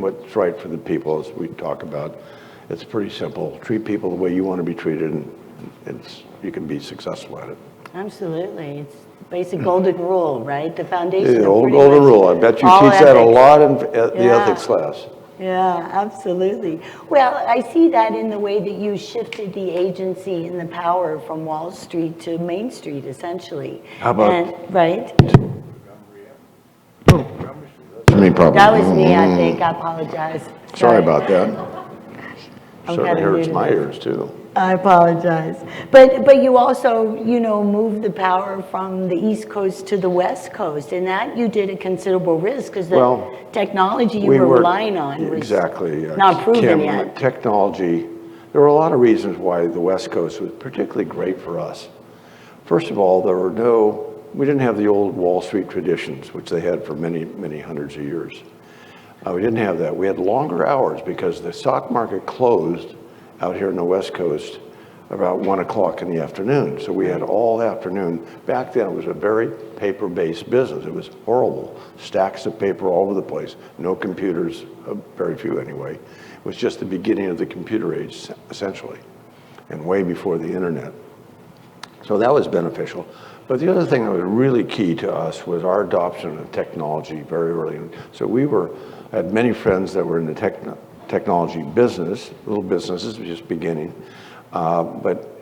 what's right for the people, as we talk about. It's pretty simple. Treat people the way you want to be treated, and you can be successful at it. Absolutely. It's the basic golden rule, right? The foundation The of old pretty golden much rule. I bet you all teach that a ethics. lot in the ethics class. Yeah, absolutely. Well, I see that in the way that you shifted the agency and the power from Wall Street to Main Street, essentially. How about right? me, probably. That was me, I think. I apologize. Sorry about that. I'm Certainly kinda hurts new to my this. ears too. I apologize. But you also, moved the power from the East Coast to the West Coast, and that you did at considerable risk because the technology you were relying on was exactly not proven Kim, yet. Technology, there were a lot of reasons why the West Coast was particularly great for us. First of all, we didn't have the old Wall Street traditions, which they had for many, many hundreds of years. We didn't have that. We had longer hours because the stock market closed out here in the West Coast about 1 o'clock in the afternoon. So we had all afternoon. Back then it was a very paper-based business. It was horrible. Stacks of paper all over the place. No computers, very few anyway. It was just the beginning of the computer age, essentially, and way before the internet. So that was beneficial. But the other thing that was really key to us was our adoption of technology very early. So I had many friends that were in the technology business, little businesses just beginning, but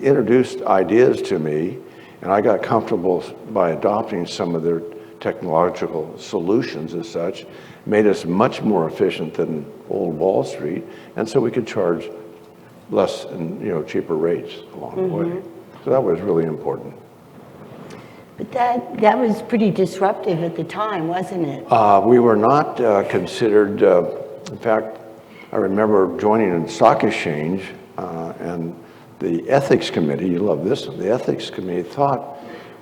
introduced ideas to me, and I got comfortable by adopting some of their technological solutions as such, made us much more efficient than old Wall Street, and so we could charge less and cheaper rates along the way. So that was really important. But that was pretty disruptive at the time, wasn't it? We were not considered, in fact, I remember joining a stock exchange and the ethics committee, you love this one, the ethics committee thought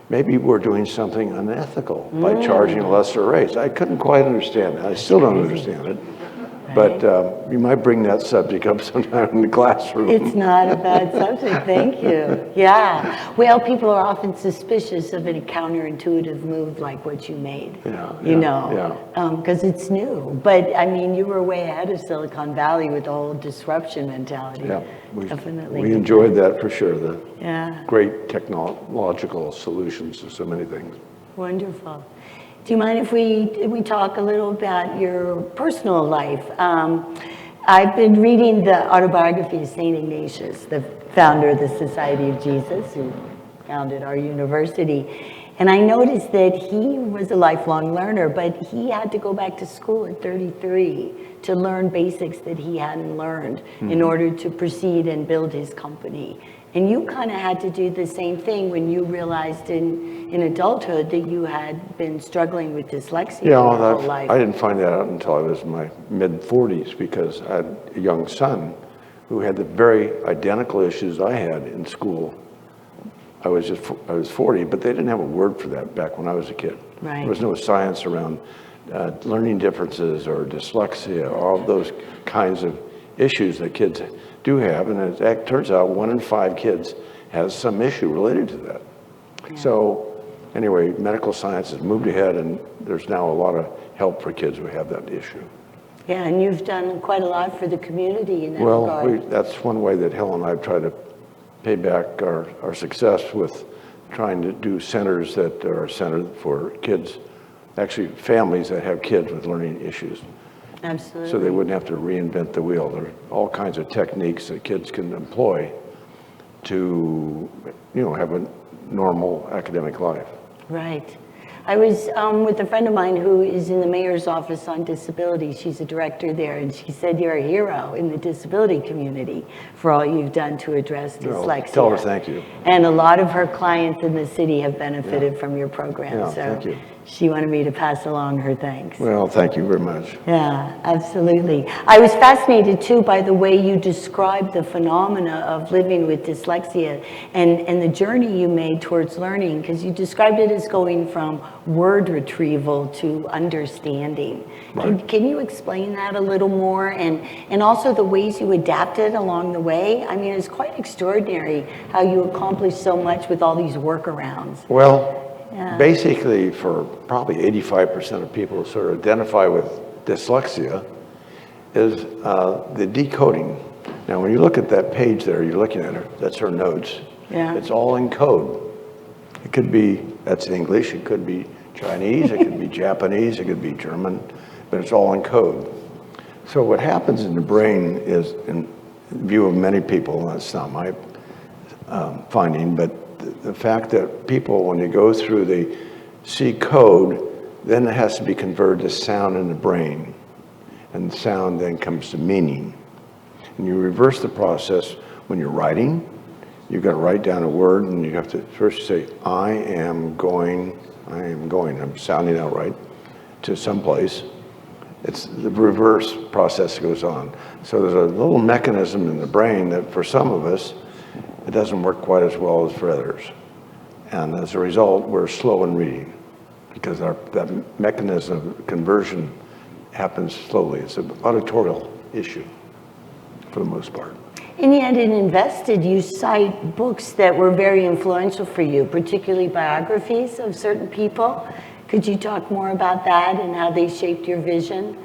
maybe we're doing something unethical by charging lesser rates. I couldn't quite understand it. I still don't understand it. But you might bring that subject up sometime in the classroom. It's not a bad subject, thank you. Yeah, well, people are often suspicious of a counterintuitive move like what you made, because it's new. But I mean, you were way ahead of Silicon Valley with the whole disruption mentality. Yeah, Definitely. we enjoyed that for sure, the Yeah. great technological solutions to so many things. Wonderful. Do you mind if we talk a little about your personal life? I've been reading the autobiography of St. Ignatius, the founder of the Society of Jesus, who founded our university. And I noticed that he was a lifelong learner, but he had to go back to school at 33 to learn basics that he hadn't learned in order to proceed and build his company. And you kind of had to do the same thing when you realized in adulthood that you had been struggling with dyslexia your whole life. I didn't find that out until I was in my mid-40s because I had a young son who had the very identical issues I had in school. I was 40, but they didn't have a word for that back when I was a kid. Right. There was no science around learning differences or dyslexia, all of those kinds of issues that kids do have, and it turns out 1 in 5 kids has some issue related to that. Yeah. So anyway, medical science has moved ahead, and there's now a lot of help for kids who have that issue. Yeah, and you've done quite a lot for the community in that regard. Well, that's one way that Helen and I have tried to pay back our success with trying to do centers that are centered for kids, actually families that have kids with learning issues. Absolutely. So they wouldn't have to reinvent the wheel. There are all kinds of techniques that kids can employ to, have a normal academic life. Right. I was with a friend of mine who is in the mayor's office on disability. She's a director there, and she said you're a hero in the disability community for all you've done to address dyslexia. Tell her thank you. And a lot of her clients in the city have benefited from your program. Yeah, so thank you. She wanted me to pass along her thanks. Well, thank you very much. Yeah, absolutely. I was fascinated too by the way you described the phenomena of living with dyslexia and the journey you made towards learning, because you described it as going from word retrieval to understanding. Right. Can you explain that a little more, and also the ways you adapted along the way? I mean, it's quite extraordinary how you accomplished so much with all these workarounds. Well, basically for probably 85% of people who sort of identify with dyslexia is the decoding. Now, when you look at that page there, you're looking at her, that's her notes. Yeah. It's all in code. It could be, that's English, it could be Chinese, it could be Japanese, it could be German, but it's all in code. So what happens in the brain is, in view of many people, and that's not my finding, but the fact that people, when you go through, they see code, then it has to be converted to sound in the brain. And sound then comes to meaning. And you reverse the process when you're writing. You've got to write down a word, and you have to first say, I am going, I'm sounding out right, to someplace. It's the reverse process goes on. So there's a little mechanism in the brain that for some of us, it doesn't work quite as well as for others. And as a result, we're slow in reading because that mechanism of conversion happens slowly. It's an auditorial issue for the most part. And yet in Invested, you cite books that were very influential for you, particularly biographies of certain people. Could you talk more about that and how they shaped your vision?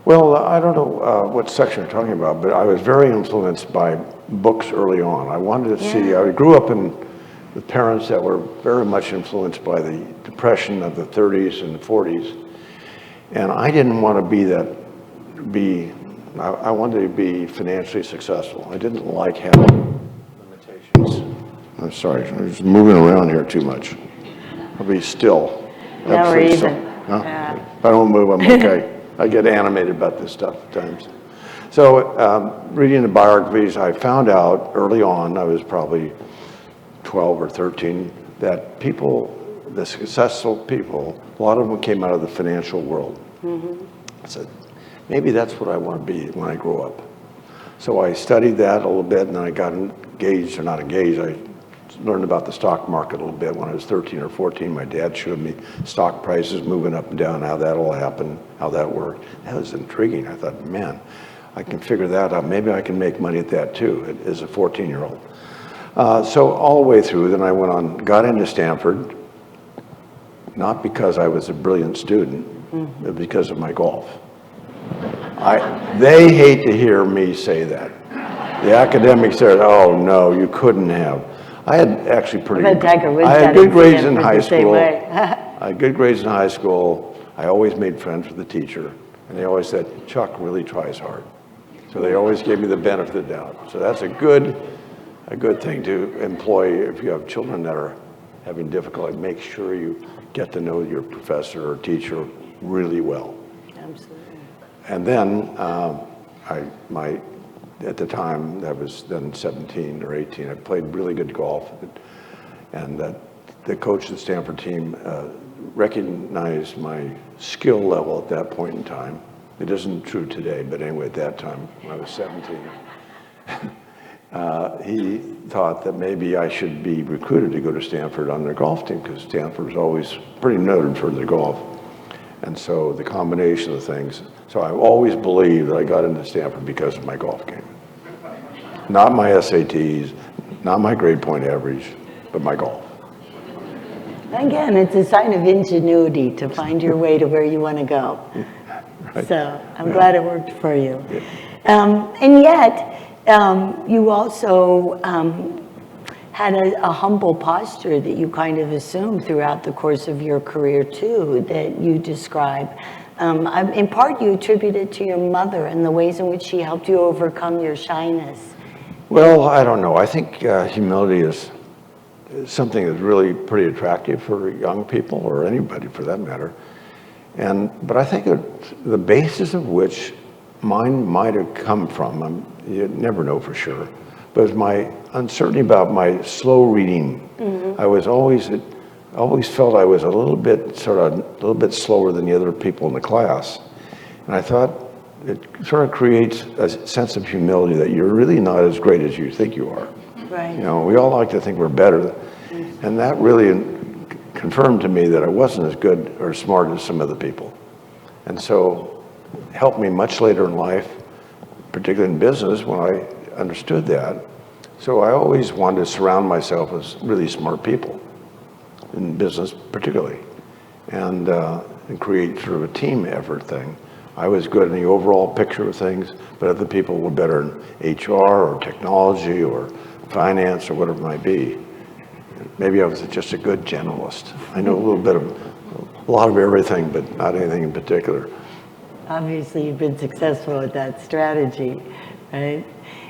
Well, I don't know what section you're talking about, but I was very influenced by books early on. I wanted to see, I grew up with parents that were very much influenced by the Depression of the 30s and the 40s. And I didn't want to I wanted to be financially successful. I didn't like having limitations. I'm sorry, I'm just moving around here too much. I'll be still. No reason. Yeah. If I don't move, I'm okay. I get animated about this stuff at times. So reading the biographies, I found out early on, I was probably 12 or 13, that people, the successful people, a lot of them came out of the financial world. Mm-hmm. I said, maybe that's what I want to be when I grow up. So I studied that a little bit, and then I got engaged, or not engaged, I learned about the stock market a little bit when I was 13 or 14. My dad showed me stock prices moving up and down, how that all happened, how that worked. That was intriguing. I thought, man, I can figure that out. Maybe I can make money at that too, as a 14-year-old. So all the way through, then I went on, got into Stanford, not because I was a brilliant student, but because of my golf. They hate to hear me say that. The academics said, oh no, you couldn't have. I had actually I had good grades in high school. I had good grades in high school. I always made friends with the teacher, and they always said, Chuck really tries hard. So they always gave me the benefit of the doubt. So that's a good thing to employ if you have children that are having difficulty. Make sure you get to know your professor or teacher really well. Absolutely. And then at the time, I was then 17 or 18, I played really good golf. And the coach of the Stanford team recognized my skill level at that point in time. It isn't true today, but anyway, at that time, when I was 17, he thought that maybe I should be recruited to go to Stanford on their golf team, because Stanford was always pretty noted for their golf. And so the combination of things. So I always believed that I got into Stanford because of my golf game. Not my SATs, not my grade point average, but my golf. Again, it's a sign of ingenuity to find your way to where you want to go. Right. So I'm glad it worked for you. Yeah. And yet, you also had a humble posture that you kind of assumed throughout the course of your career too, that you describe. In part, you attribute it to your mother and the ways in which she helped you overcome your shyness. Well, I don't know. I think humility is something that's really pretty attractive for young people, or anybody for that matter. But I think the basis of which mine might have come from, you never know for sure, but it's my uncertainty about my slow reading. Mm-hmm. I always felt I was a little bit slower than the other people in the class. And I thought it sort of creates a sense of humility that you're really not as great as you think you are. Right. You know, we all like to think we're better. Mm-hmm. And that really confirmed to me that I wasn't as good or smart as some other people. And so it helped me much later in life, particularly in business, when I understood that. So I always wanted to surround myself with really smart people, in business particularly, and create sort of a team effort thing. I was good in the overall picture of things, but other people were better in HR or technology or finance or whatever it might be. Maybe I was just a good generalist. I know a lot of everything, but not anything in particular. Obviously, you've been successful with that strategy, right?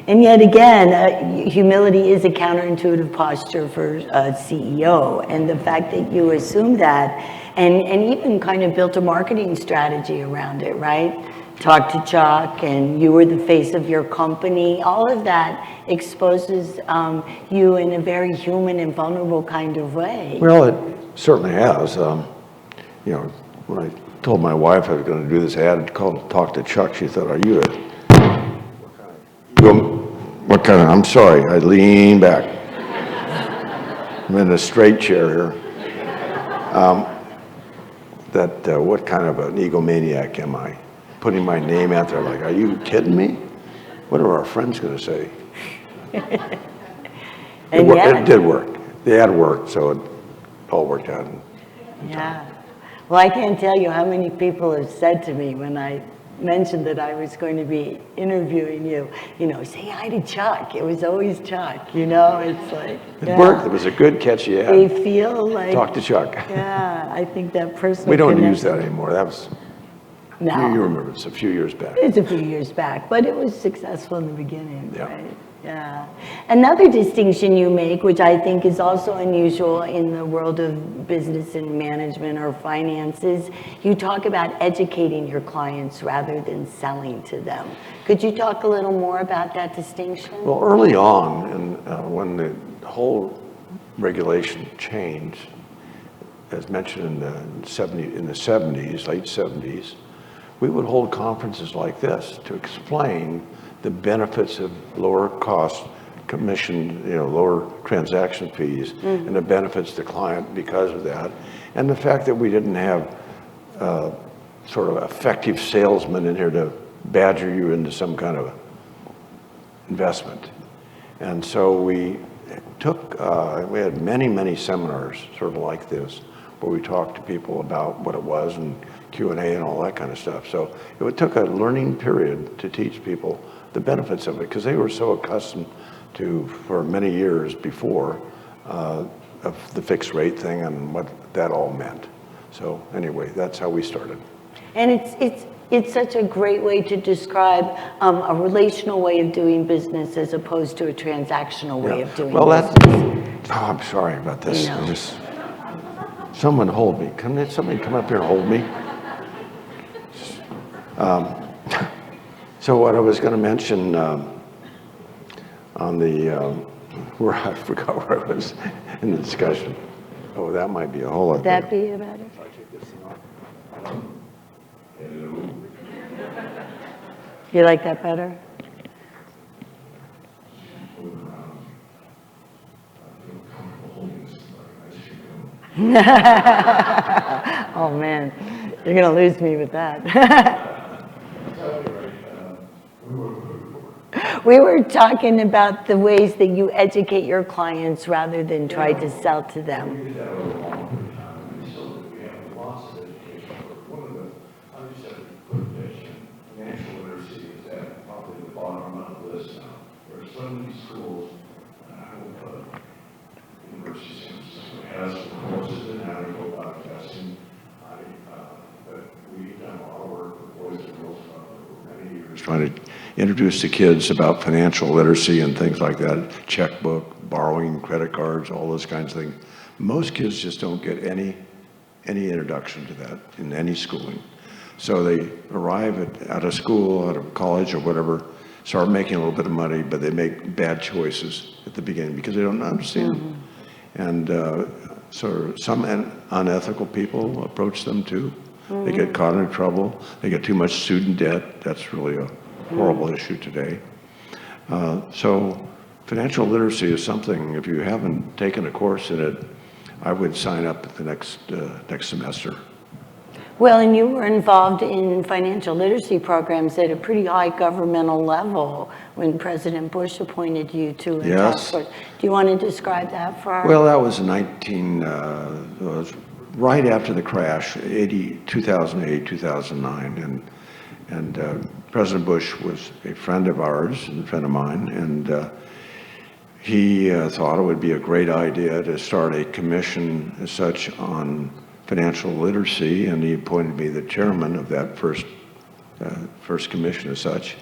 And yet again, humility is a counterintuitive posture for a CEO. And the fact that you assumed that and even kind of built a marketing strategy around it, right? Talk to Chuck, and you were the face of your company. All of that exposes you in a very human and vulnerable kind of way. Well, it certainly has. You know, when I told my wife I was going to do this ad called Talk to Chuck, she thought, are you what kind of, I'm sorry, I lean back. I'm in a straight chair here. What kind of an egomaniac am I? Putting my name out there like, are you kidding me? What are our friends going to say? It did work. The ad worked, so it all worked out. Yeah. Well, I can't tell you how many people have said to me when I mentioned that I was going to be interviewing you, say hi to Chuck. It was always Chuck, it's like. It worked. It was a good catchy ad. They feel like. Talk to Chuck. Yeah, I think that personal We don't connection. use that anymore. That was, No. you remember, it's a few years back. It's a few years back, but it was successful in the beginning, Yeah. right? Yeah. Another distinction you make, which I think is also unusual in the world of business and management or finances, you talk about educating your clients rather than selling to them. Could you talk a little more about that distinction? Well, early on, when the whole regulation changed, as mentioned in the 70s, late 70s, we would hold conferences like this to explain the benefits of lower cost commission, lower transaction fees, and the benefits to the client because of that. And the fact that we didn't have sort of effective salesmen in here to badger you into some kind of investment. And so we had many, many seminars sort of like this, where we talked to people about what it was and Q&A and all that kind of stuff. So it took a learning period to teach people the benefits of it, because they were so accustomed to, for many years before, of the fixed rate thing and what that all meant. So anyway, that's how we started. And it's such a great way to describe a relational way of doing business as opposed to a transactional way of doing business. I'm sorry about this. Someone hold me. Somebody come up here and hold me? So what I was going to mention on the, where I forgot where I was in the discussion. Oh, that might be a whole lot. Would that be about it? If I take this thing off. You like that better? Oh man, you're gonna lose me with that. We were talking about the ways that you educate your clients rather than try to sell to them. Financial literacy is at probably the bottom of the list now. There are so many schools, university has courses in how to go about investing. But we've done a lot of work with Boys and Girls Club over many years, trying to introduce the kids about financial literacy and things like that, checkbook, borrowing, credit cards, all those kinds of things. Most kids just don't get any introduction to that in any schooling. So they arrive out of school, out of college or whatever, start making a little bit of money, but they make bad choices at the beginning because they don't understand them. And so some unethical people approach them too. They get caught in trouble. They get too much student debt. That's really a horrible issue today. So financial literacy is something, if you haven't taken a course in it, I would sign up at the next semester. Well, and you were involved in financial literacy programs at a pretty high governmental level when President Bush appointed you to a task force. Do you want to describe that for our... Well, that was was right after the crash, 2008, 2009, And President Bush was a friend of ours and a friend of mine, and he thought it would be a great idea to start a commission as such on financial literacy, and he appointed me the chairman of that first commission as such.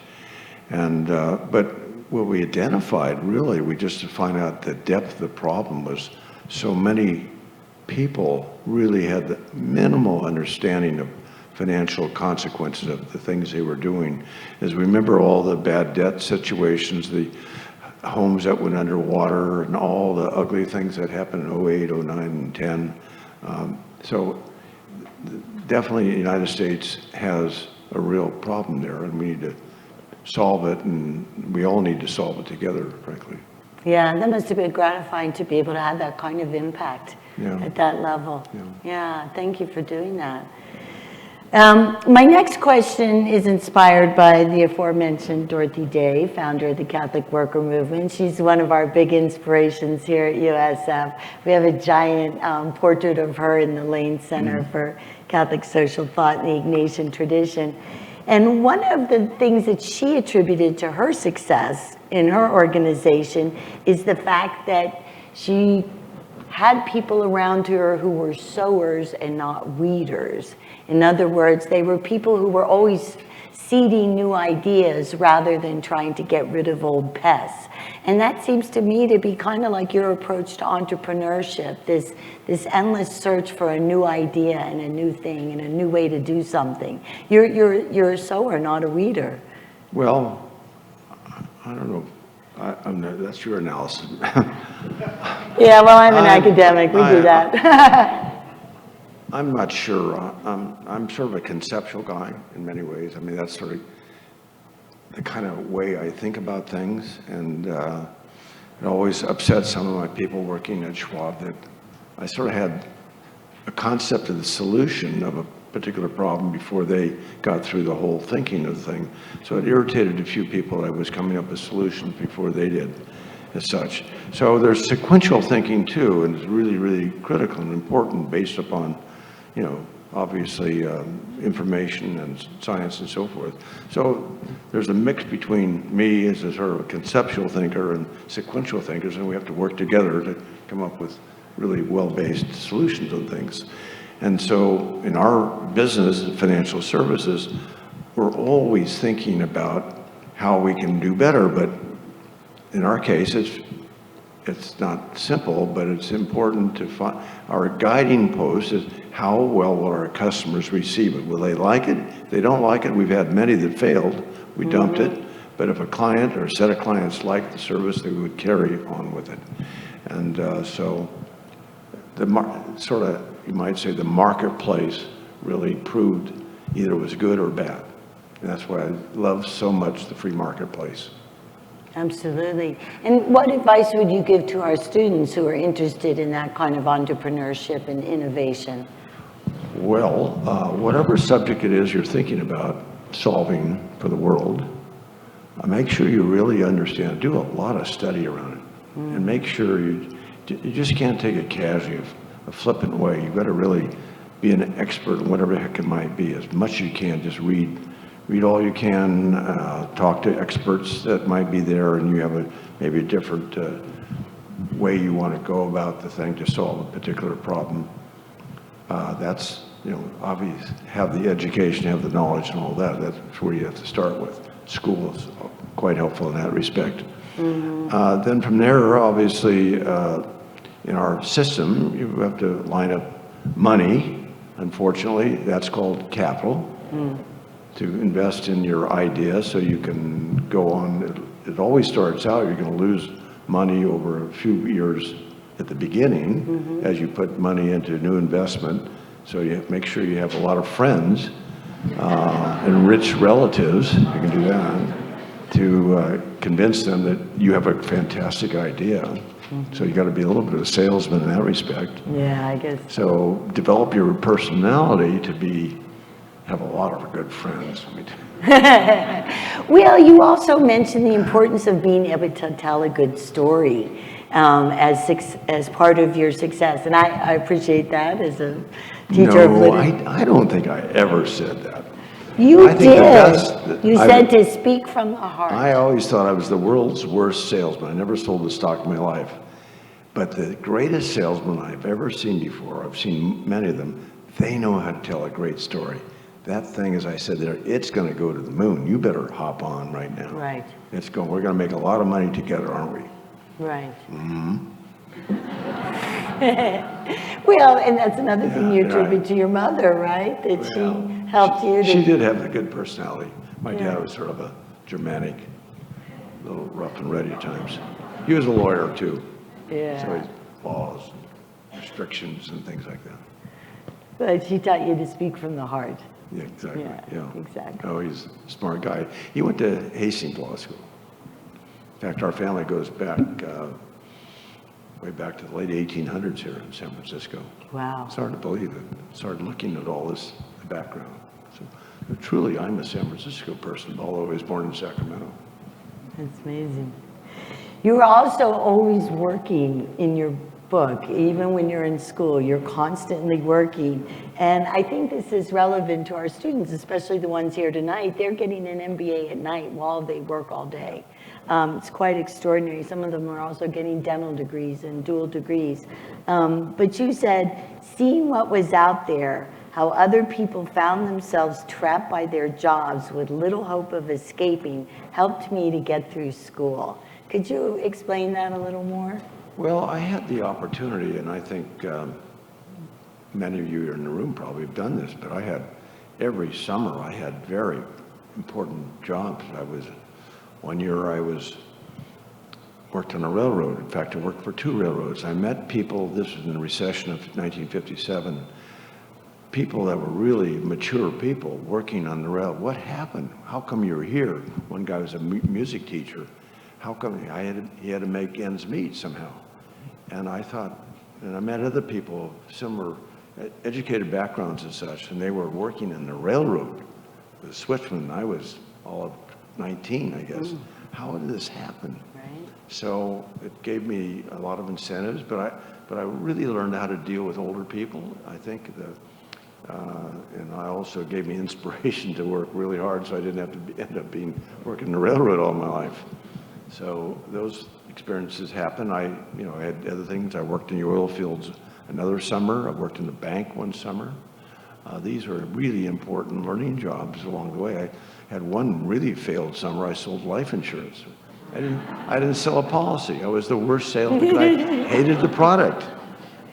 And but what we identified, really, we just to find out the depth of the problem was so many people really had the minimal understanding of financial consequences of the things they were doing. As we remember all the bad debt situations, the homes that went underwater and all the ugly things that happened in 08, 09, and 10. So definitely the United States has a real problem there, and we need to solve it, and we all need to solve it together, frankly. Yeah, that must have been gratifying to be able to have that kind of impact at that level. Yeah, thank you for doing that. My next question is inspired by the aforementioned Dorothy Day, founder of the Catholic Worker Movement. She's one of our big inspirations here at USF. We have a giant portrait of her in the Lane Center for Catholic Social Thought and the Ignatian tradition. And one of the things that she attributed to her success in her organization is the fact that she had people around her who were sowers and not weeders. In other words, they were people who were always seeding new ideas rather than trying to get rid of old pests. And that seems to me to be kind of like your approach to entrepreneurship, this endless search for a new idea and a new thing and a new way to do something. You're a sower, not a weeder. Well, I don't know. That's your analysis. Yeah, well, I'm an academic. We do that. I'm not sure. I'm sort of a conceptual guy in many ways. I mean, that's sort of the kind of way I think about things, and it always upsets some of my people working at Schwab that I sort of had a concept of the solution of a particular problem before they got through the whole thinking of the thing. So it irritated a few people that I was coming up with solutions before they did as such. So there's sequential thinking too, and it's really, really critical and important based upon, you know, obviously information and science and so forth. So there's a mix between me as a sort of a conceptual thinker and sequential thinkers, and we have to work together to come up with really well-based solutions on things. And so in our business, financial services, we're always thinking about how we can do better, but in our case, it's not simple, but it's important to find. Our guiding post is how well will our customers receive it? Will they like it? If they don't like it, we've had many that failed. We dumped it. But if a client or a set of clients liked the service, they would carry on with it. And so sort of, you might say, the marketplace really proved either it was good or bad. And that's why I love so much the free marketplace. Absolutely. And what advice would you give to our students who are interested in that kind of entrepreneurship and innovation? Well, whatever subject it is you're thinking about solving for the world, make sure you really understand. Do a lot of study around it. And make sure you just can't take it casually, a flippant way. You've got to really be an expert in whatever the heck it might be. As much as you can, just read all you can, talk to experts that might be there, and you have maybe a different way you want to go about the thing to solve a particular problem. That's, you know, obvious. Have the education, have the knowledge and all that. That's where you have to start with. School is quite helpful in that respect. Then from there, obviously, in our system, you have to line up money. Unfortunately, that's called capital. To invest in your idea so you can go on. It always starts out, you're going to lose money over a few years at the beginning as you put money into new investment. So you have to make sure you have a lot of friends and rich relatives, you can do that, to convince them that you have a fantastic idea. So you got to be a little bit of a salesman in that respect. Yeah, I guess. So develop your personality to have a lot of good friends. Well, you also mentioned the importance of being able to tell a good story as part of your success, and I appreciate that as a teacher of literature. I don't think I ever said that. You I think the did. best. You said to speak from the heart. I always thought I was the world's worst salesman. I never sold a stock in my life. But the greatest salesman I've ever seen before, I've seen many of them, they know how to tell a great story. That thing, as I said there, it's going to go to the moon. You better hop on right now. Right. We're going to make a lot of money together, aren't we? Right. Well, and that's another thing you attribute to your mother, right? That she helped you to... She did have a good personality. My dad was sort of a Germanic, a little rough and ready at times. He was a lawyer too. Yeah. So he laws, restrictions and things like that. But she taught you to speak from the heart. Yeah, exactly. Yeah, exactly. Oh, he's a smart guy. He went to Hastings Law School. In fact, our family goes back, way back to the late 1800s here in San Francisco. Wow. It's hard to believe it. Started looking at all this, the background. So truly, I'm a San Francisco person, although I was born in Sacramento. That's amazing. You were also always working in your book, even when you're in school, you're constantly working. And I think this is relevant to our students, especially the ones here tonight. They're getting an MBA at night while they work all day. It's quite extraordinary. Some of them are also getting dental degrees and dual degrees. But you said, seeing what was out there, how other people found themselves trapped by their jobs with little hope of escaping, helped me to get through school. Could you explain that a little more? Well, I had the opportunity, and I think many of you in the room probably have done this, but every summer I had very important jobs. One year I worked on a railroad. In fact, I worked for 2 railroads. I met people, this was in the recession of 1957, people that were really mature people working on the rail. What happened? How come you're here? One guy was a music teacher. How come he had to make ends meet somehow? And I thought, and I met other people, similar educated backgrounds and such, and they were working in the railroad with Switchman. I was all of 19, I guess. How did this happen? Right. So it gave me a lot of incentives, but I really learned how to deal with older people. I think and I also gave me inspiration to work really hard, so I didn't have to end up working the railroad all my life. So those experiences happened. I had other things. I worked in the oil fields another summer. I worked in the bank one summer. These were really important learning jobs along the way. I had one really failed summer. I sold life insurance. I didn't sell a policy. I was the worst salesman because I hated the product.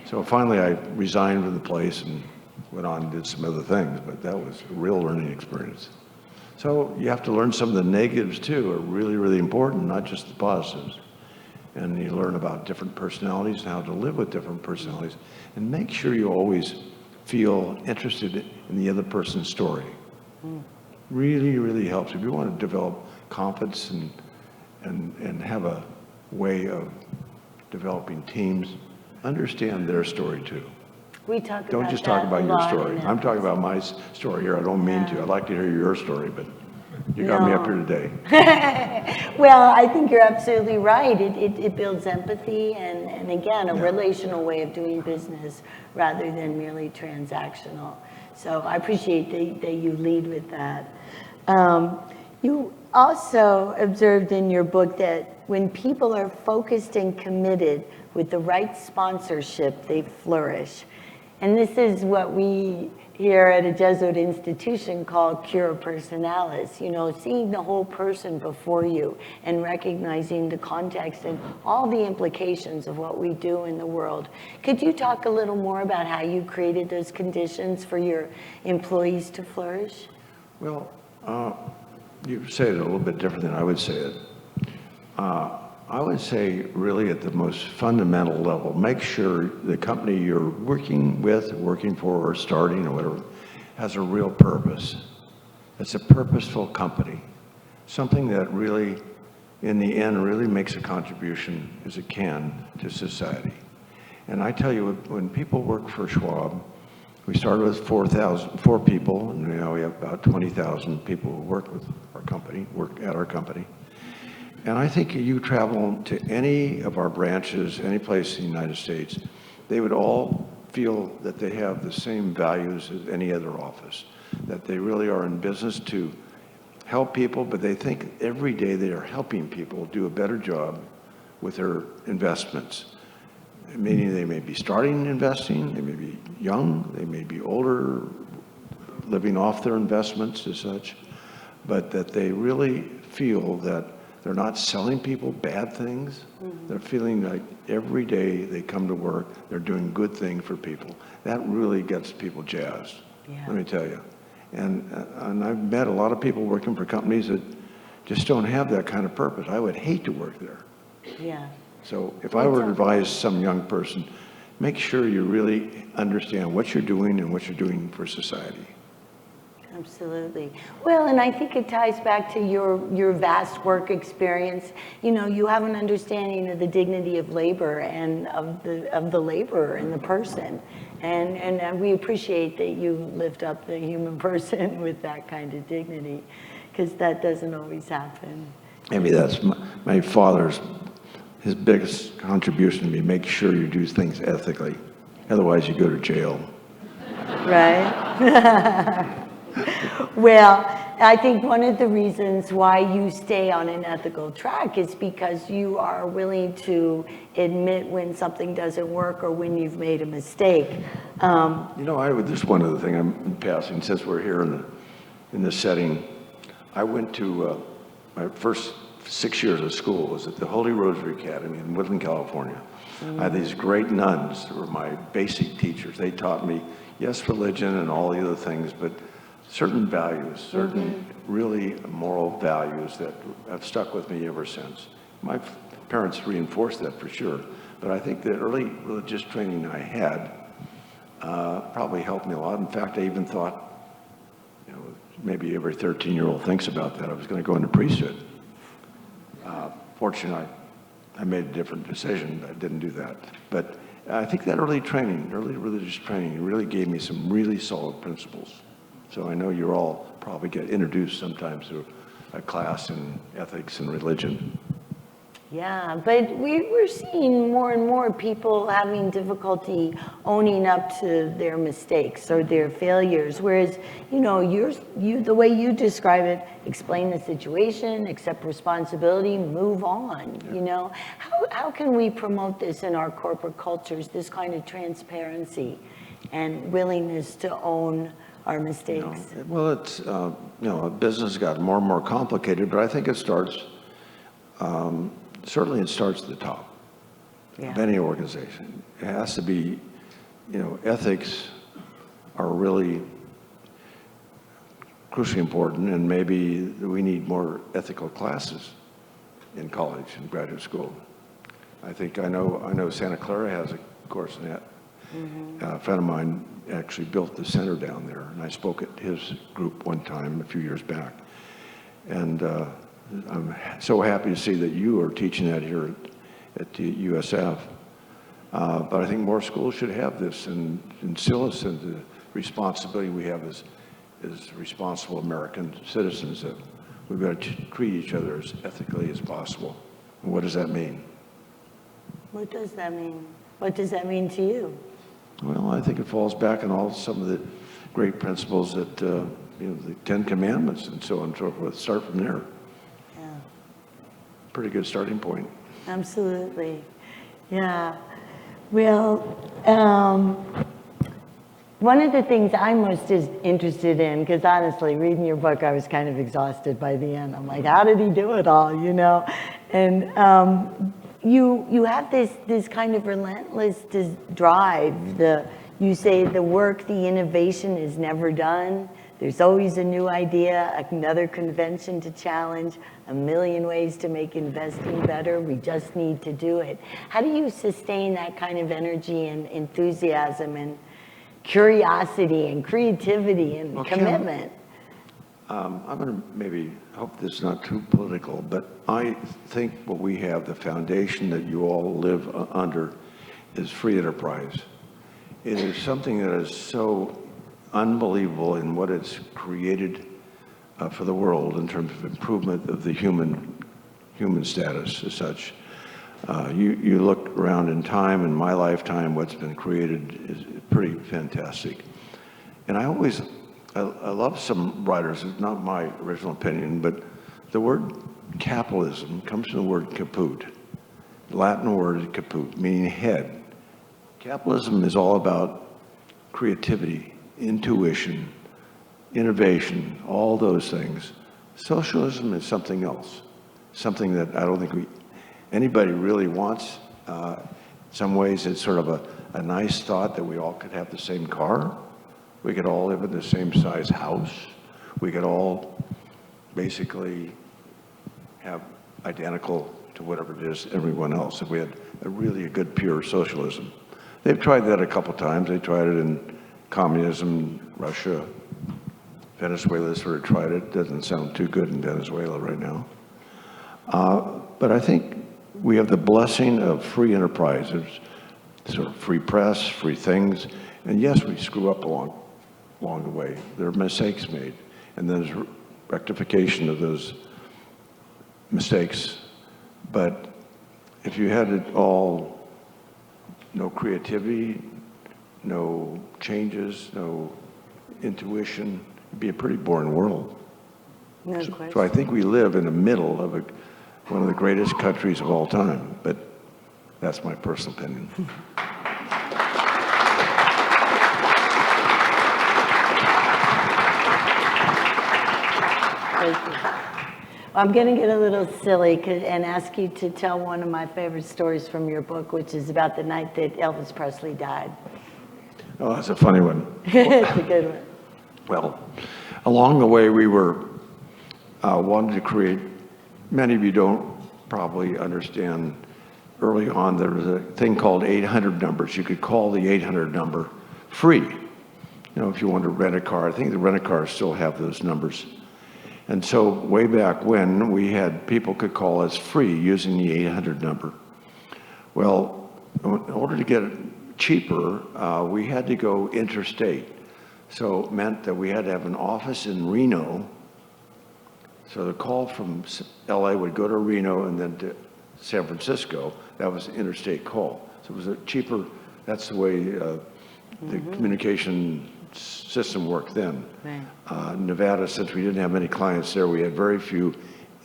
So finally I resigned from the place and went on and did some other things, but that was a real learning experience. So you have to learn some of the negatives too, are really, really important, not just the positives. And you learn about different personalities and how to live with different personalities. And make sure you always feel interested in the other person's story. Really, really helps. If you want to develop confidence and have a way of developing teams, understand their story too. We talk Don't about just talk that about a your lot story. in I'm talking about my story here. I don't mean to. I'd like to hear your story, but you got me up here today. Well, I think you're absolutely right. It builds empathy and again, a relational way of doing business rather than merely transactional. So I appreciate that you lead with that. You also observed in your book that when people are focused and committed with the right sponsorship, they flourish. And this is what we here at a Jesuit institution call cura personalis, seeing the whole person before you and recognizing the context and all the implications of what we do in the world. Could you talk a little more about how you created those conditions for your employees to flourish? Well, you say it a little bit different than I would say it. I would say really at the most fundamental level, make sure the company you're working with, working for, or starting or whatever, has a real purpose. It's a purposeful company. Something that really, in the end, really makes a contribution as it can to society. And I tell you, when people work for Schwab, we started with 4 people, and now we have about 20,000 people who work with our company, work at our company. And I think you travel to any of our branches, any place in the United States, they would all feel that they have the same values as any other office, that they really are in business to help people, but they think every day they are helping people do a better job with their investments. Meaning they may be starting investing, they may be young, they may be older, living off their investments as such, but that they really feel that they're not selling people bad things. They're feeling like every day they come to work, they're doing good things for people. That really gets people jazzed, let me tell you. And I've met a lot of people working for companies that just don't have that kind of purpose. I would hate to work there. Yeah. So if I were to advise some young person, make sure you really understand what you're doing and what you're doing for society. Absolutely. Well, and I think it ties back to your vast work experience. You know, you have an understanding of the dignity of labor and of the laborer and the person. And we appreciate that you lift up the human person with that kind of dignity, because that doesn't always happen. Maybe that's my father's, his biggest contribution to me, make sure you do things ethically. Otherwise you go to jail. Right? Well, I think one of the reasons why you stay on an ethical track is because you are willing to admit when something doesn't work or when you've made a mistake. You know, I would just one other thing I'm passing, since we're here in this setting. I went to my first 6 years of school was at the Holy Rosary Academy in Woodland, California. I had these great nuns that were my basic teachers. They taught me, yes, religion and all the other things, but certain values, certain really moral values that have stuck with me ever since. My parents reinforced that for sure, but I think the early religious training I had probably helped me a lot. In fact, I even thought, you know, maybe every 13-year-old thinks about that, I was going to go into priesthood. Fortunately, I made a different decision. I didn't do that. But I think that early training, early religious training, really gave me some really solid principles. So I know you all probably get introduced sometimes to a class in ethics and religion. Yeah, but we're seeing more and more people having difficulty owning up to their mistakes or their failures. Whereas, you know, the way you describe it, explain the situation, accept responsibility, move on. You know, how can we promote this in our corporate cultures? This kind of transparency and willingness to own our mistakes. You know, well, it's you know, business got more and more complicated, but I think it starts. Certainly it starts at the top of any organization. It has to be, you know, ethics are really crucially important, and maybe we need more ethical classes in college and graduate school. I know Santa Clara has a course in that. A friend of mine actually built the center down there, and I spoke at his group one time a few years back. And I'm so happy to see that you are teaching that here at the USF. But I think more schools should have this and instill us in the responsibility we have as responsible American citizens, that we've got to treat each other as ethically as possible. And what does that mean? What does that mean? What does that mean to you? Well, I think it falls back on some of the great principles that, you know, the 10 Commandments and so on and so forth. Start from there. Yeah. Pretty good starting point. Absolutely. Yeah. Well, one of the things I'm most interested in, because honestly, reading your book, I was kind of exhausted by the end. I'm like, how did he do it all, you know? And you have this kind of relentless drive. You say the work, the innovation is never done. There's always a new idea, another convention to challenge, a million ways to make investing better. We just need to do it. How do you sustain that kind of energy and enthusiasm and curiosity and creativity and commitment? I'm going to maybe hope this is not too political, but I think what we have, the foundation that you all live under, is free enterprise. It is something that is so unbelievable in what it's created for the world in terms of improvement of the human status as such. You look around in time, in my lifetime, what's been created is pretty fantastic. And I love some writers, it's not my original opinion, but the word capitalism comes from the word caput. The Latin word caput, meaning head. Capitalism is all about creativity, intuition, innovation, all those things. Socialism is something else, something that I don't think anybody really wants. In some ways, it's sort of a nice thought that we all could have the same car. We could all live in the same size house. We could all basically have identical to whatever it is everyone else if we had a good pure socialism. They've tried that a couple times. They tried it in communism, Russia. Venezuela sort of tried it. Doesn't sound too good in Venezuela right now. But I think we have the blessing of free enterprise. There's sort of free press, free things. And yes, we screw up along the way. There are mistakes made. And then there's rectification of those mistakes. But if you had it all, no creativity, no changes, no intuition, it'd be a pretty boring world. No question. So I think we live in the middle of one of the greatest countries of all time, but that's my personal opinion. Thank you. I'm going to get a little silly and ask you to tell one of my favorite stories from your book, which is about the night that Elvis Presley died. Oh, that's a funny one. It's a good one. Well, along the way, we were wanted to create, many of you don't probably understand, early on there was a thing called 800 numbers. You could call the 800 number free. You know, if you wanted to rent a car, I think the rent-a-cars still have those numbers. And so way back when, we had people could call us free using the 800 number. Well, in order to get it cheaper, we had to go interstate. So it meant that we had to have an office in Reno. So the call from LA would go to Reno and then to San Francisco. That was an interstate call. So it was a cheaper, that's the way the communication system worked then. Right. Nevada, since we didn't have many clients there, we had very few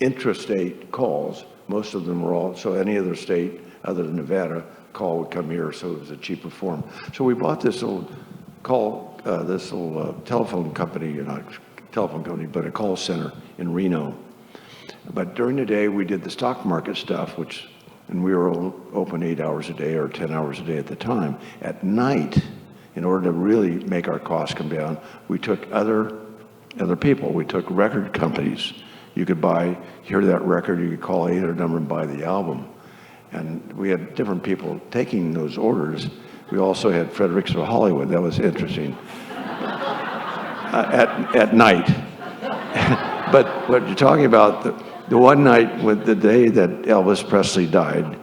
intrastate calls. Most of them were all, so any other state other than Nevada, call would come here, so it was a cheaper form. So we bought this little telephone company, not telephone company, but a call center in Reno. But during the day, we did the stock market stuff, and we were open 8 hours a day or 10 hours a day at the time. At night, in order to really make our costs come down, we took other people. We took record companies. You could hear that record, you could call 800 number and buy the album. And we had different people taking those orders. We also had Fredericksville, Hollywood. That was interesting. At night. But what you're talking about, the one night, the day that Elvis Presley died,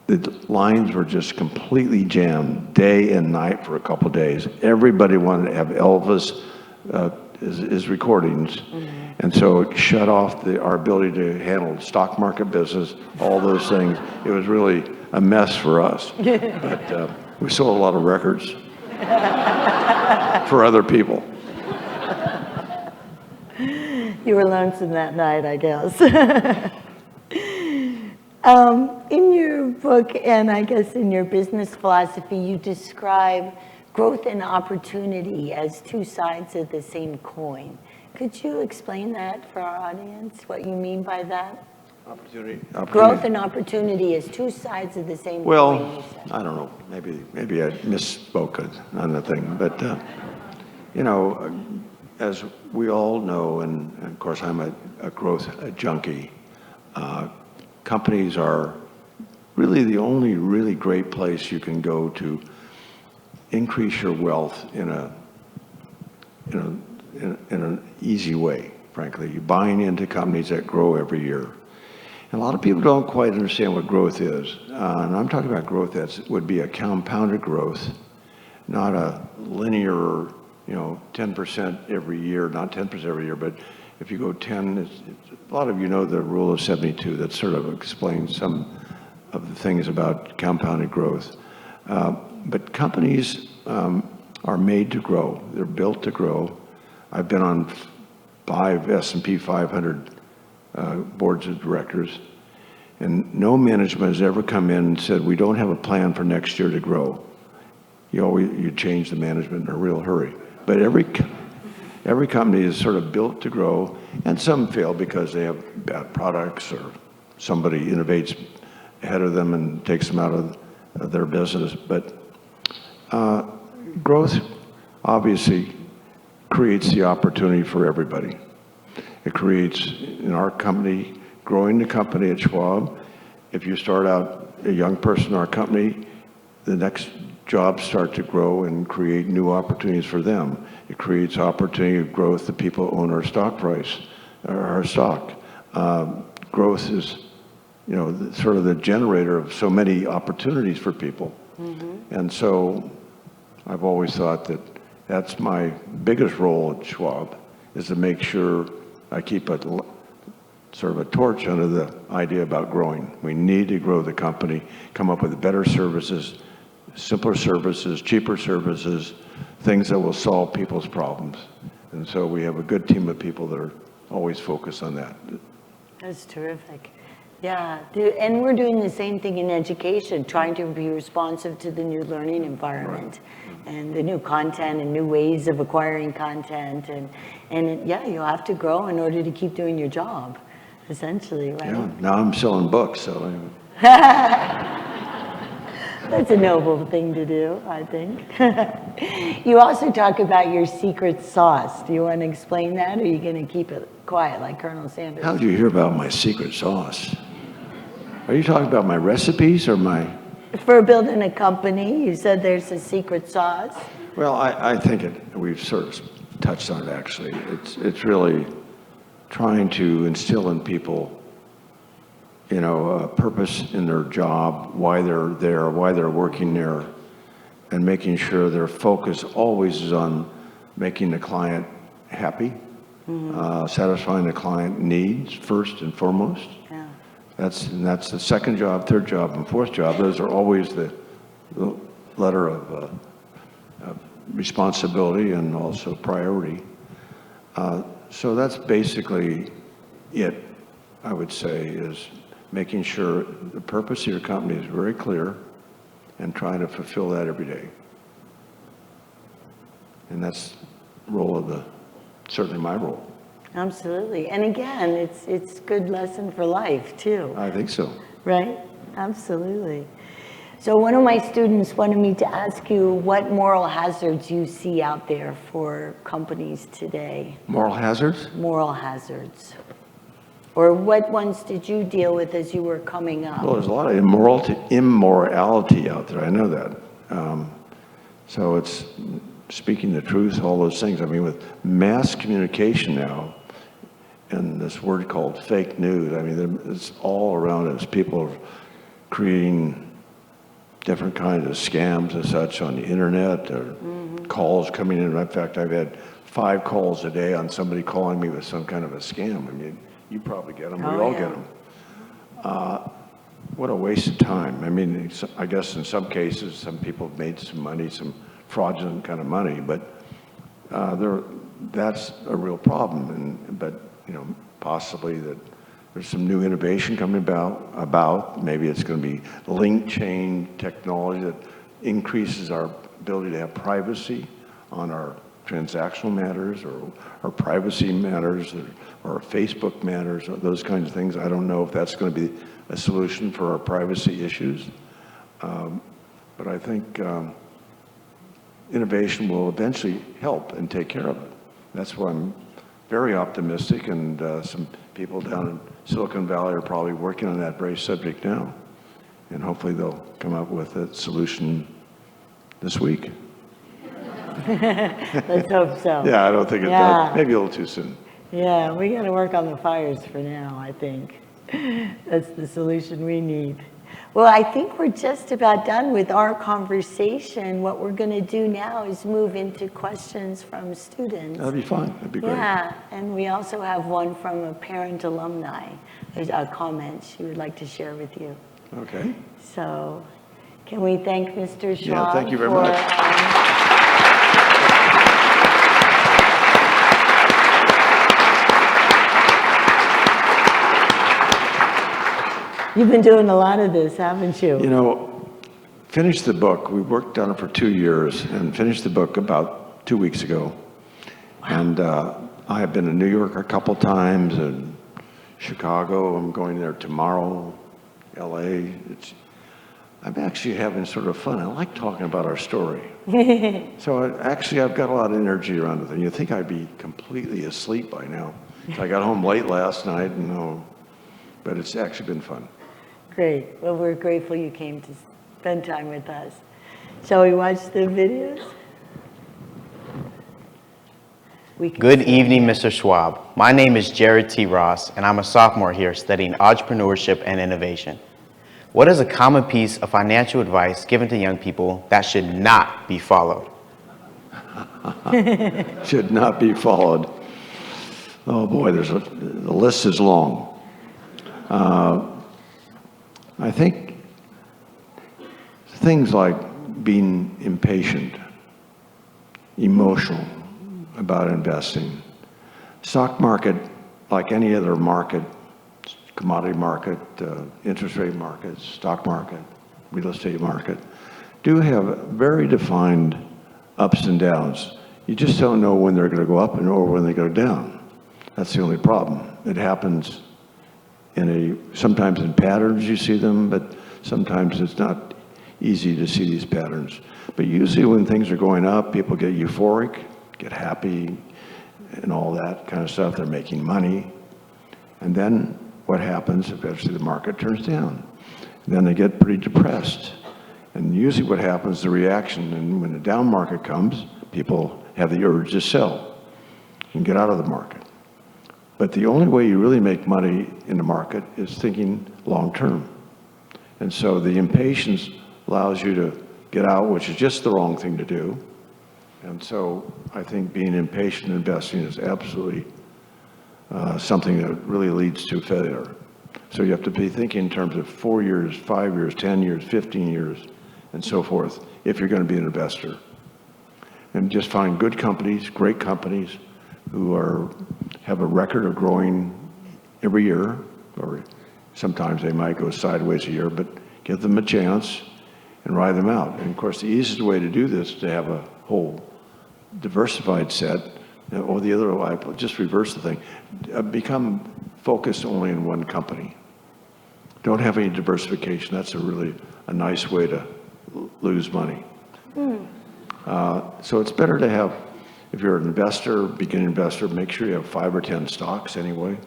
the lines were just completely jammed day and night for a couple of days. Everybody wanted to have Elvis, his recordings. Mm-hmm. And so it shut off our ability to handle stock market business, all those things. It was really a mess for us. But we sold a lot of records for other people. You were lonesome that night, I guess. In your book, and I guess in your business philosophy, you describe growth and opportunity as two sides of the same coin. Could you explain that for our audience, what you mean by that? Opportunity. Growth and opportunity as two sides of the same coin. Well, I don't know. Maybe I misspoke on the thing. But, as we all know, and of course I'm a growth junkie, companies are really the only really great place you can go to increase your wealth in an easy way, frankly. You're buying into companies that grow every year. And a lot of people don't quite understand what growth is. And I'm talking about growth that would be a compounded growth, not a linear, 10% every year, not 10% every year, but if you go 10, a lot of you know the rule of 72 that sort of explains some of the things about compounded growth. But companies are made to grow. They're built to grow. I've been on 5 S&P 500 boards of directors, and no management has ever come in and said, we don't have a plan for next year to grow. You change the management in a real hurry. But every company is sort of built to grow, and some fail because they have bad products or somebody innovates ahead of them and takes them out of their business. But growth obviously creates the opportunity for everybody. It creates, in our company, growing the company at Schwab. If you start out a young person in our company, the next jobs start to grow and create new opportunities for them. It creates opportunity of growth to people who own our stock price, or our stock. Growth is, sort of the generator of so many opportunities for people. Mm-hmm. And so I've always thought that that's my biggest role at Schwab, is to make sure I keep a sort of a torch under the idea about growing. We need to grow the company, come up with better services, simpler services, cheaper services, things that will solve people's problems. And so we have a good team of people that are always focused on that. That's terrific. Yeah, and we're doing the same thing in education, trying to be responsive to the new learning environment. Right. And the new content and new ways of acquiring content. And yeah, you'll have to grow in order to keep doing your job, essentially, right? Yeah, now I'm selling books, so. That's a noble thing to do, I think. You also talk about your secret sauce. Do you want to explain that, or are you going to keep it quiet like Colonel Sanders? How did you hear about my secret sauce? Are you talking about my recipes or my... For building a company, you said there's a secret sauce. Well, I think we've sort of touched on it, actually. It's really trying to instill in people, a purpose in their job, why they're there, why they're working there, and making sure their focus always is on making the client happy, mm-hmm. Satisfying the client needs first and foremost. Yeah. That's the second job, third job, and fourth job. Those are always the letter of responsibility and also priority. So that's basically it, I would say, is making sure the purpose of your company is very clear and trying to fulfill that every day. And that's certainly my role. Absolutely. And again, it's good lesson for life too. I think so. Right? Absolutely. So one of my students wanted me to ask you what moral hazards you see out there for companies today. Moral hazards? Moral hazards. Or what ones did you deal with as you were coming up? Well, there's a lot of immorality out there. I know that. So it's speaking the truth, all those things. I mean, with mass communication now, and this word called fake news, I mean, it's all around us. People are creating different kinds of scams and such on the internet, or mm-hmm. calls coming in. In fact, I've had 5 calls a day on somebody calling me with some kind of a scam. I mean, you probably get them. We all get them. What a waste of time. I mean, I guess in some cases, some people have made some money, some fraudulent kind of money, but that's a real problem. But possibly that there's some new innovation coming about. Maybe it's going to be link chain technology that increases our ability to have privacy on our transactional matters, or our privacy matters, or Facebook matters, or those kinds of things. I don't know if that's going to be a solution for our privacy issues. But I think innovation will eventually help and take care of it. That's why I'm very optimistic, and some people down in Silicon Valley are probably working on that very subject now. And hopefully they'll come up with a solution this week. Let's hope so. Yeah, I don't think it's that, maybe a little too soon. Yeah, we got to work on the fires for now, I think. That's the solution we need. Well, I think we're just about done with our conversation. What we're going to do now is move into questions from students. That'd be fun. That'd be great. Yeah, and we also have one from a parent alumni. There's a comment she would like to share with you. Okay. So can we thank Mr. Schwab? Yeah, thank you very much. You've been doing a lot of this, haven't you? You know, finished the book. We worked on it for 2 years and finished the book about 2 weeks ago. Wow. And I have been in New York a couple times and Chicago. I'm going there tomorrow. LA. I'm actually having sort of fun. I like talking about our story. So I've got a lot of energy around it. And you think I'd be completely asleep by now. So I got home late last night, but it's actually been fun. Great. Well, we're grateful you came to spend time with us. Shall we watch the videos? Good evening, Mr. Schwab. My name is Jared T. Ross, and I'm a sophomore here studying entrepreneurship and innovation. What is a common piece of financial advice given to young people that should not be followed? Should not be followed. Oh boy, the list is long. I think things like being impatient, emotional about investing. Stock market, like any other market, commodity market, interest rate market, stock market, real estate market, do have very defined ups and downs. You just don't know when they're going to go up or when they go down. That's the only problem. It happens sometimes in patterns you see them, but sometimes it's not easy to see these patterns. But usually when things are going up, people get euphoric, get happy, and all that kind of stuff. They're making money. And then what happens, eventually the market turns down. And then they get pretty depressed. And usually what happens, the reaction, and when the down market comes, people have the urge to sell and get out of the market. But the only way you really make money in the market is thinking long term. And so the impatience allows you to get out, which is just the wrong thing to do. And so I think being impatient investing is absolutely something that really leads to failure. So you have to be thinking in terms of 4 years, 5 years, 10 years, 15 years, and so forth, if you're going to be an investor. And just find good companies, great companies, who have a record of growing every year, or sometimes they might go sideways a year, but give them a chance and ride them out. And of course, the easiest way to do this is to have a whole diversified set, or the other way, just reverse the thing. Become focused only in one company. Don't have any diversification. That's a nice way to lose money. So it's better to have, if you're an investor, beginning investor, make sure you have 5 or 10 stocks anyway.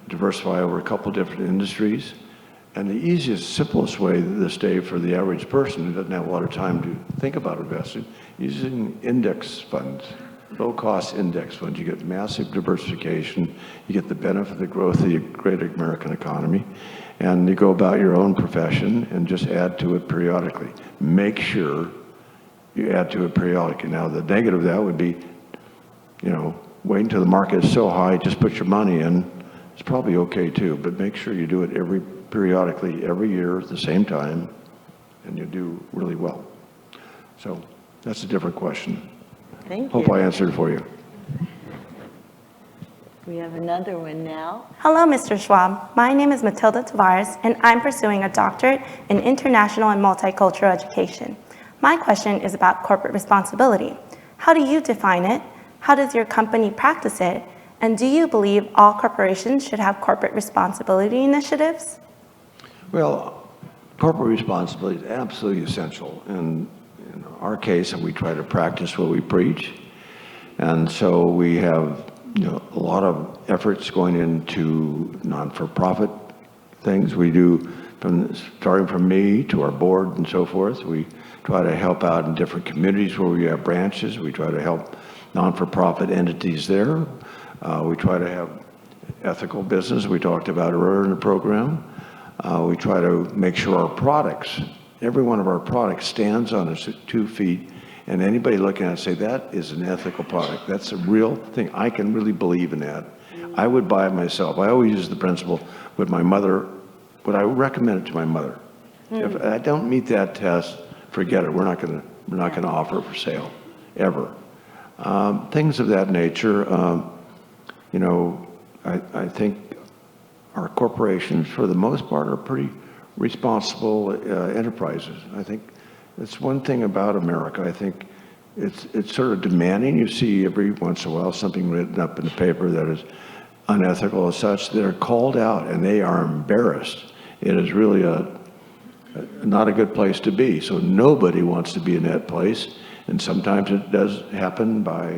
Diversify over a couple different industries. And the easiest, simplest way this day for the average person who doesn't have a lot of time to think about investing, using index funds, low-cost index funds. You get massive diversification. You get the benefit of the growth of the great American economy. And you go about your own profession and just add to it periodically. Make sure you add to it periodically. Now, the negative of that would be, wait until the market is so high, just put your money in. It's probably okay too, but make sure you do it periodically, every year at the same time, and you do really well. So that's a different question. Thank you. Hope I answered for you. We have another one now. Hello, Mr. Schwab. My name is Matilda Tavares, and I'm pursuing a doctorate in international and multicultural education. My question is about corporate responsibility. How do you define it? How does your company practice it? And do you believe all corporations should have corporate responsibility initiatives? Well, corporate responsibility is absolutely essential. And in our case, we try to practice what we preach. And so we have a lot of efforts going into non-for-profit things. We do, starting from me to our board and so forth. We try to help out in different communities where we have branches. We try to help non-for-profit entities there. We try to have ethical business. We talked about earlier in the program. We try to make sure our products, every one of our products stands on its 2 feet, and anybody looking at it say, that is an ethical product. That's a real thing. I can really believe in that. I would buy it myself. I always use the principle with my mother, would I recommend it to my mother? If I don't meet that test, forget it. We're not going to offer it for sale, ever. Things of that nature. You know, I think our corporations, for the most part, are pretty responsible enterprises. I think that's one thing about America. I think it's sort of demanding. You see every once in a while something written up in the paper that is unethical as such. They're called out and they are embarrassed. It is really not a good place to be. So nobody wants to be in that place. And sometimes it does happen by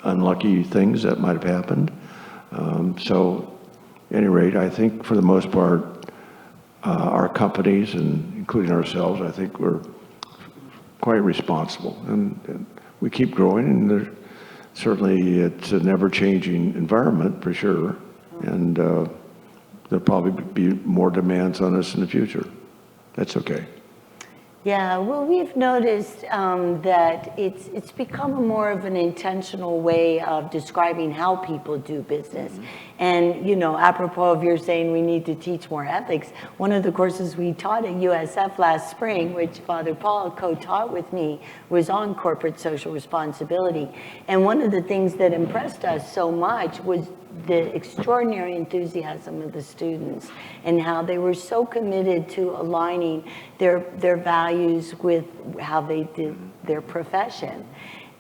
unlucky things that might have happened. So at any rate, I think for the most part, our companies, and including ourselves, I think we're quite responsible. And we keep growing, and certainly it's an ever-changing environment for sure. And there'll probably be more demands on us in the future. That's okay. Yeah, well, we've noticed that it's become more of an intentional way of describing how people do business. And, you know, apropos of your saying we need to teach more ethics, one of the courses we taught at USF last spring, which Father Paul co-taught with me, was on corporate social responsibility. And one of the things that impressed us so much was the extraordinary enthusiasm of the students and how they were so committed to aligning their values with how they did their profession.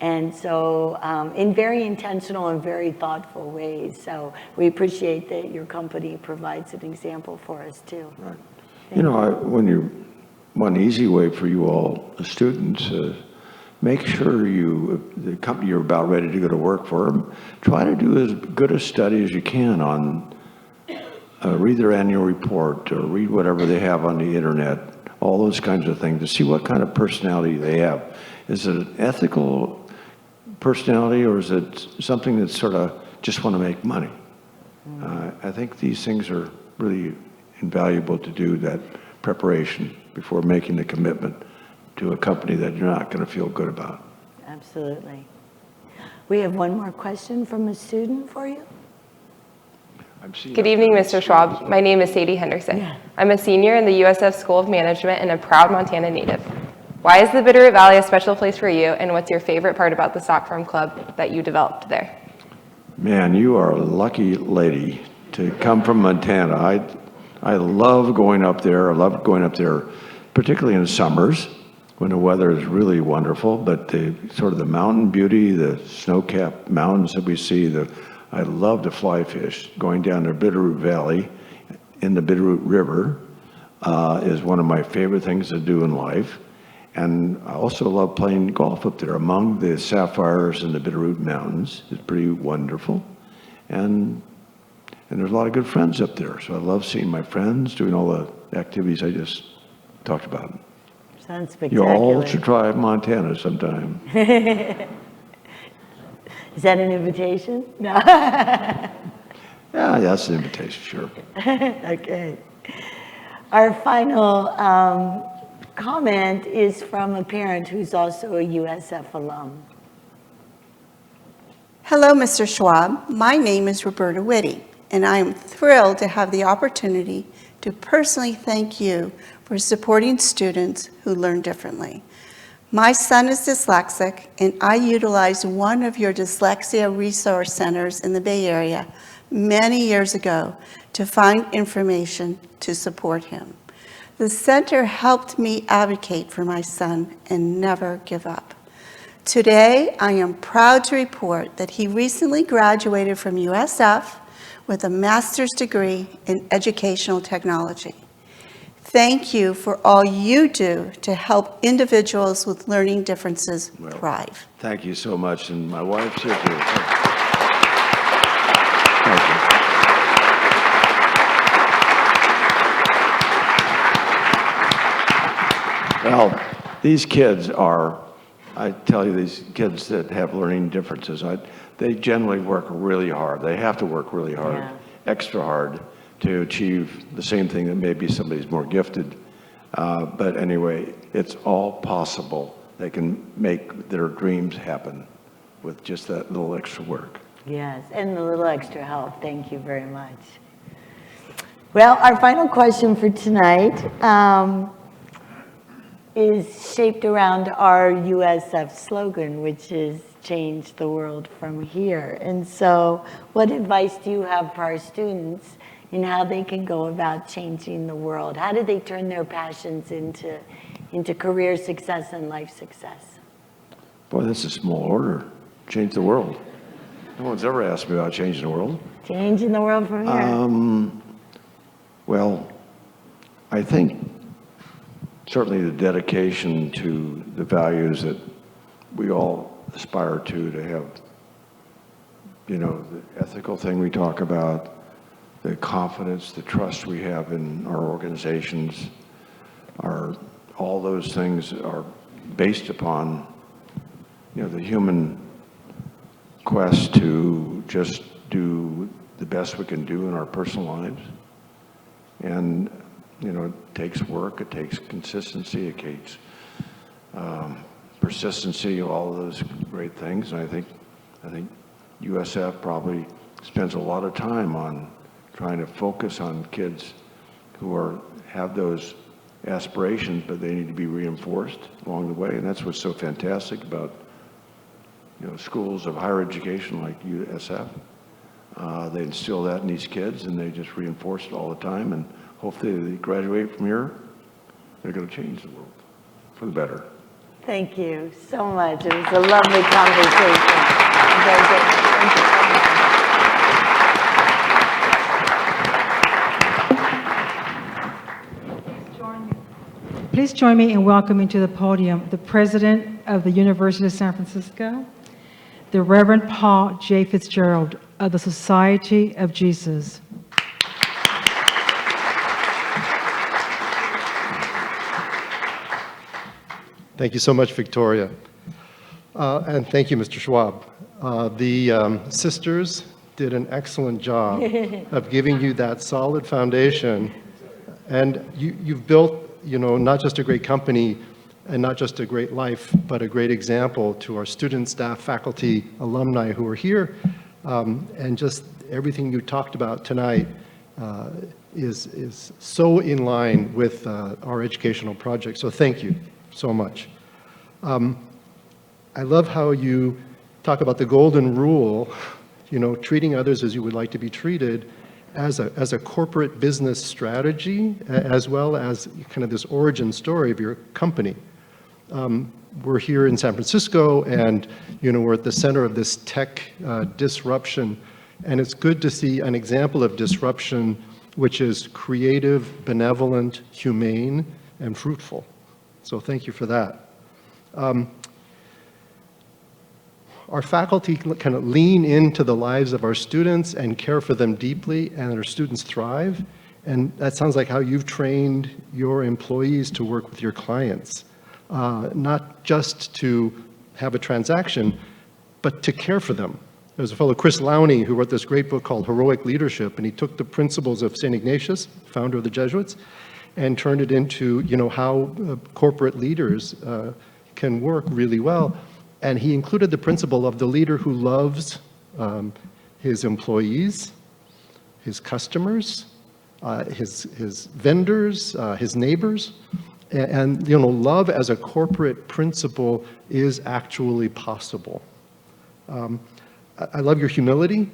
And so in very intentional and very thoughtful ways. So we appreciate that your company provides an example for us too. Right. You know, one easy way for you all, the students, make sure the company you're about ready to go to work for, try to do as good a study as you can on, read their annual report or read whatever they have on the internet, all those kinds of things, to see what kind of personality they have. Is it an ethical personality, or is it something that sort of just want to make money? I think these things are really invaluable to do that preparation before making the commitment to a company that you're not going to feel good about. Absolutely. We have one more question from a student for you. Good evening, Mr. Schwab. My name is Sadie Henderson. I'm a senior in the USF School of Management and a proud Montana native. Why is the Bitterroot Valley a special place for you, and what's your favorite part about the Stock Farm Club that you developed there? Man, you are a lucky lady to come from Montana. I love going up there. I love going up there, particularly in summers when the weather is really wonderful, but the sort of the mountain beauty, the snow-capped mountains that we see, I love to fly fish. Going down the Bitterroot Valley in the Bitterroot River is one of my favorite things to do in life. And I also love playing golf up there among the sapphires and the Bitterroot Mountains. It's pretty wonderful. And there's a lot of good friends up there. So I love seeing my friends, doing all the activities I just talked about. Sounds spectacular. You all should try Montana sometime. Is that an invitation? No. Yeah, that's an invitation, sure. Okay. Our final comment is from a parent who's also a USF alum. Hello, Mr. Schwab. My name is Roberta Whitty, and I am thrilled to have the opportunity to personally thank you for supporting students who learn differently. My son is dyslexic, and I utilized one of your dyslexia resource centers in the Bay Area many years ago to find information to support him. The center helped me advocate for my son and never give up. Today, I am proud to report that he recently graduated from USF with a master's degree in educational technology. Thank you for all you do to help individuals with learning differences thrive. Thank you so much, and my wife's here too. Thank you. Well, these kids are, I tell you, these kids that have learning differences, they generally work really hard. They have to work really hard, extra hard, to achieve the same thing that maybe somebody's more gifted. But anyway, it's all possible. They can make their dreams happen with just that little extra work. Yes, and the little extra help. Thank you very much. Well, our final question for tonight is shaped around our USF slogan, which is change the world from here. And so what advice do you have for our students in how they can go about changing the world? How do they turn their passions into career success and life success? Boy, that's a small order. Change the world. No one's ever asked me about changing the world. Changing the world from here. Well, I think certainly the dedication to the values that we all aspire to have, you know, the ethical thing we talk about, the confidence, the trust we have in our organizations, all those things are based upon, you know, the human quest to just do the best we can do in our personal lives. And, you know, it takes work, it takes consistency, it takes persistency, all of those great things. And I think USF probably spends a lot of time on trying to focus on kids who have those aspirations, but they need to be reinforced along the way. And that's what's so fantastic about, you know, schools of higher education like USF. They instill that in these kids, and they just reinforce it all the time. And hopefully they graduate from here, they're going to change the world for the better. Thank you so much. It was a lovely conversation. Very good. Thank you so much. Please join me in welcoming to the podium the President of the University of San Francisco, the Reverend Paul J. Fitzgerald of the Society of Jesus. Thank you so much, Victoria. And thank you, Mr. Schwab. The sisters did an excellent job of giving you that solid foundation. And you've built, you know, not just a great company and not just a great life, but a great example to our students, staff, faculty, alumni who are here. And just everything you talked about tonight is so in line with our educational project. So thank you so much. I love how you talk about the golden rule, you know, treating others as you would like to be treated as a corporate business strategy, as well as kind of this origin story of your company. We're here in San Francisco, and, you know, we're at the center of this tech disruption, and it's good to see an example of disruption which is creative, benevolent, humane, and fruitful. So thank you for that. Our faculty kind of lean into the lives of our students and care for them deeply, and our students thrive. And that sounds like how you've trained your employees to work with your clients, not just to have a transaction, but to care for them. There's a fellow, Chris Lowney, who wrote this great book called Heroic Leadership, and he took the principles of St. Ignatius, founder of the Jesuits, and turned it into, you know, how corporate leaders can work really well. And he included the principle of the leader who loves his employees, his customers, his vendors, his neighbors. And, you know, love as a corporate principle is actually possible. I love your humility,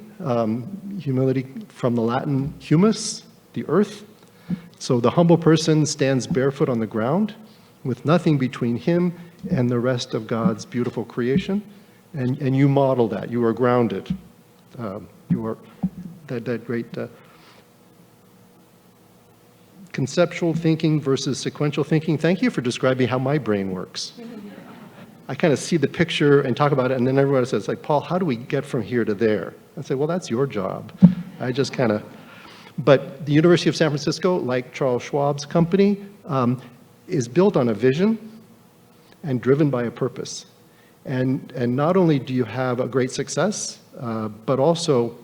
humility from the Latin humus, the earth. So the humble person stands barefoot on the ground with nothing between him and the rest of God's beautiful creation. And you model that. You are grounded. You are that great conceptual thinking versus sequential thinking. Thank you for describing how my brain works. I kind of see the picture and talk about it, and then everyone says, like, Paul, how do we get from here to there? I say, well, that's your job. I just kind of... But the University of San Francisco, like Charles Schwab's company, is built on a vision and driven by a purpose. And not only do you have a great success, but also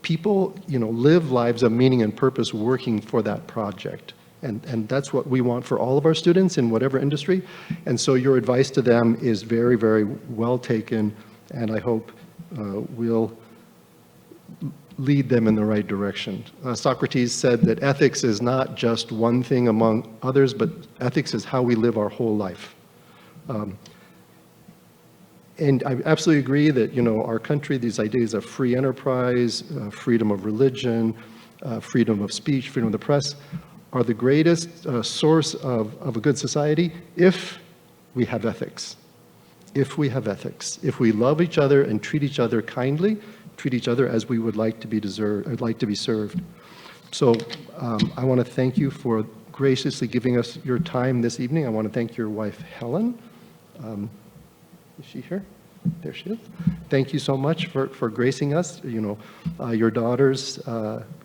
people, you know, live lives of meaning and purpose working for that project. And that's what we want for all of our students in whatever industry. And so your advice to them is very, very well taken, and I hope we'll lead them in the right direction. Socrates said that ethics is not just one thing among others, but ethics is how we live our whole life. And I absolutely agree that, our country, these ideas of free enterprise, freedom of religion, freedom of speech, freedom of the press, are the greatest source of a good society if we have ethics. If we have ethics. If we love each other and treat each other kindly, treat each other as we would like to be served. So I want to thank you for graciously giving us your time this evening. I want to thank your wife, Helen. Is she here? There she is. Thank you so much for gracing us. Your daughters,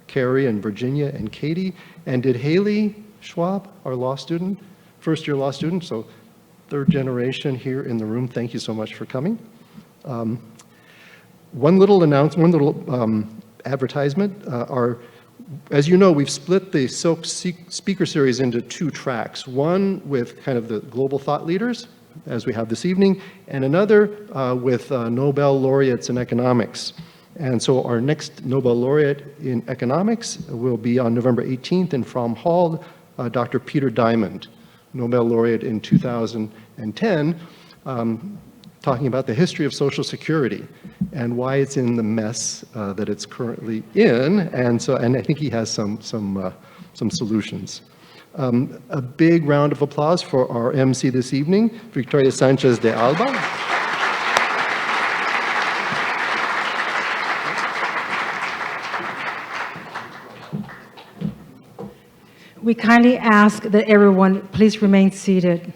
Carrie and Virginia and Katie. And did Haley Schwab, our law student, first-year law student, so third generation here in the room, thank you so much for coming. One little advertisement. As you know, we've split the Silk Speaker Series into 2 tracks. One with kind of the global thought leaders, as we have this evening, and another with Nobel laureates in economics. And so our next Nobel laureate in economics will be on November 18th in Fromm Hall, Dr. Peter Diamond, Nobel laureate in 2010, talking about the history of Social Security and why it's in the mess that it's currently in. And I think he has some solutions. A big round of applause for our MC this evening, Victoria Sanchez de Alba. We kindly ask that everyone please remain seated.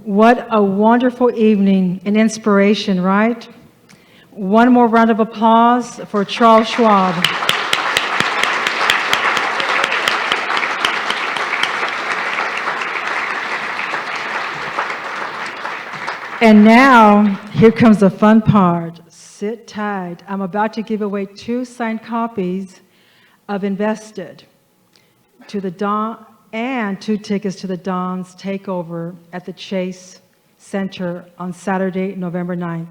What a wonderful evening and inspiration, right? One more round of applause for Charles Schwab. And now, here comes the fun part. Sit tight. I'm about to give away 2 signed copies of Invested to the Don, and 2 tickets to the Don's Takeover at the Chase Center on Saturday, November 9th.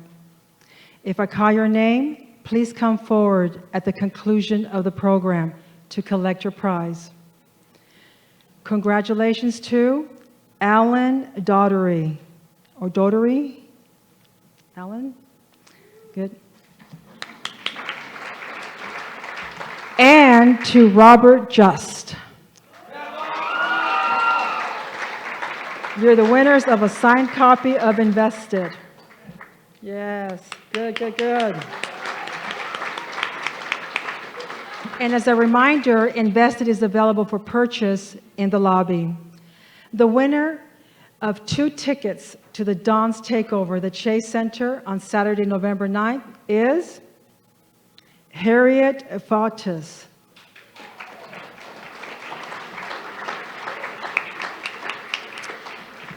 If I call your name, please come forward at the conclusion of the program to collect your prize. Congratulations to Alan Daughtery. Or Daughtery? Alan? Good. And to Robert Just. You're the winners of a signed copy of Invested. Yes, good, good, good. And as a reminder, Invested is available for purchase in the lobby. The winner of 2 tickets to the Don's Takeover, the Chase Center on Saturday, November 9th is Harriet Fautis.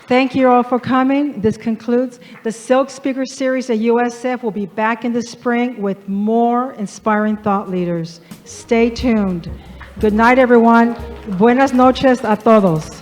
Thank you all for coming. This concludes the Silk Speaker Series at USF. Will be back in the spring with more inspiring thought leaders. Stay tuned. Good night, everyone. Buenas noches a todos.